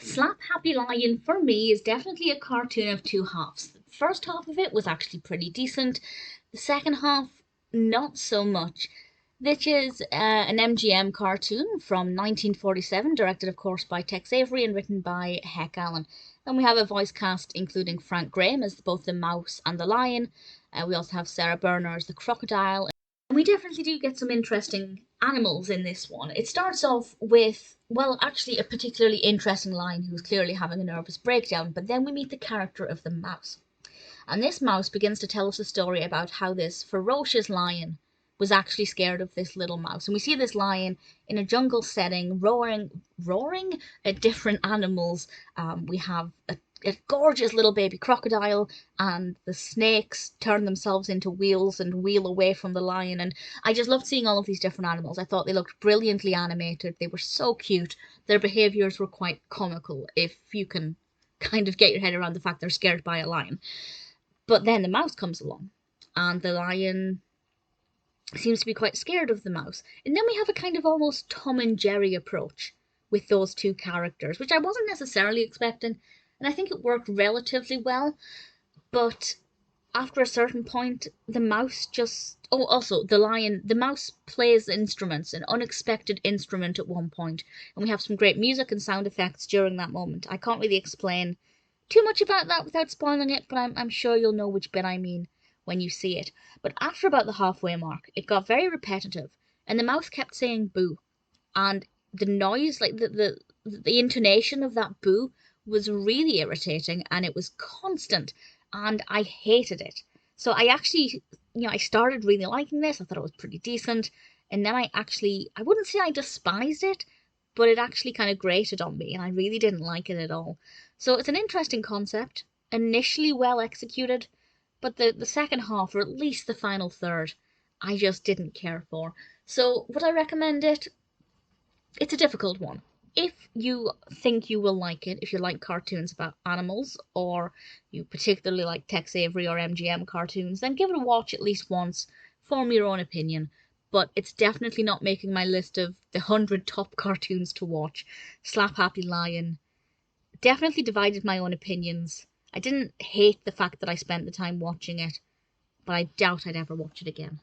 Slap Happy Lion for me is definitely a cartoon of two halves. The first half of it was actually pretty decent. The second half, not so much. Which is an MGM cartoon from 1947, directed, of course, by Tex Avery and written by Heck Allen. And we have a voice cast including Frank Graham as both the mouse and the lion. We also have Sara Berner as the crocodile. And we definitely do get some interesting animals in this one. It starts off with, well, actually, a particularly interesting lion who's clearly having a nervous breakdown, but then we meet the character of the mouse. And this mouse begins to tell us a story about how this ferocious lion was actually scared of this little mouse. And we see this lion in a jungle setting, roaring at different animals. We have a gorgeous little baby crocodile, and the snakes turn themselves into wheels and wheel away from the lion. And I just loved seeing all of these different animals. I thought they looked brilliantly animated. They were so cute. Their behaviors were quite comical, if you can kind of get your head around the fact they're scared by a lion. But then the mouse comes along, and the lion seems to be quite scared of the mouse. And then we have a kind of almost Tom and Jerry approach with those two characters, which I wasn't necessarily expecting, and I think it worked relatively well. But after a certain point, the mouse just. Oh, also, the mouse plays instruments, an unexpected instrument at one point, and we have some great music and sound effects during that moment. I can't really explain too much about that without spoiling it, but I'm sure you'll know which bit I mean when you see it. But after about the halfway mark, it got very repetitive, and the mouse kept saying boo, and the noise, like the intonation of that boo, was really irritating, and it was constant, and I hated it. So I actually, I started really liking this. I thought it was pretty decent, and then I wouldn't say I despised it, but it actually kind of grated on me, and I really didn't like it at all. So it's an interesting concept, initially well executed, but the second half, or at least the final third, I just didn't care for. So would I recommend it? It's a difficult one. If you think you will like it, if you like cartoons about animals, or you particularly like Tex Avery or MGM cartoons, then give it a watch at least once, form your own opinion. But it's definitely not making my list of the 100 top cartoons to watch. Slap Happy Lion definitely divided my own opinions. I didn't hate the fact that I spent the time watching it, but I doubt I'd ever watch it again.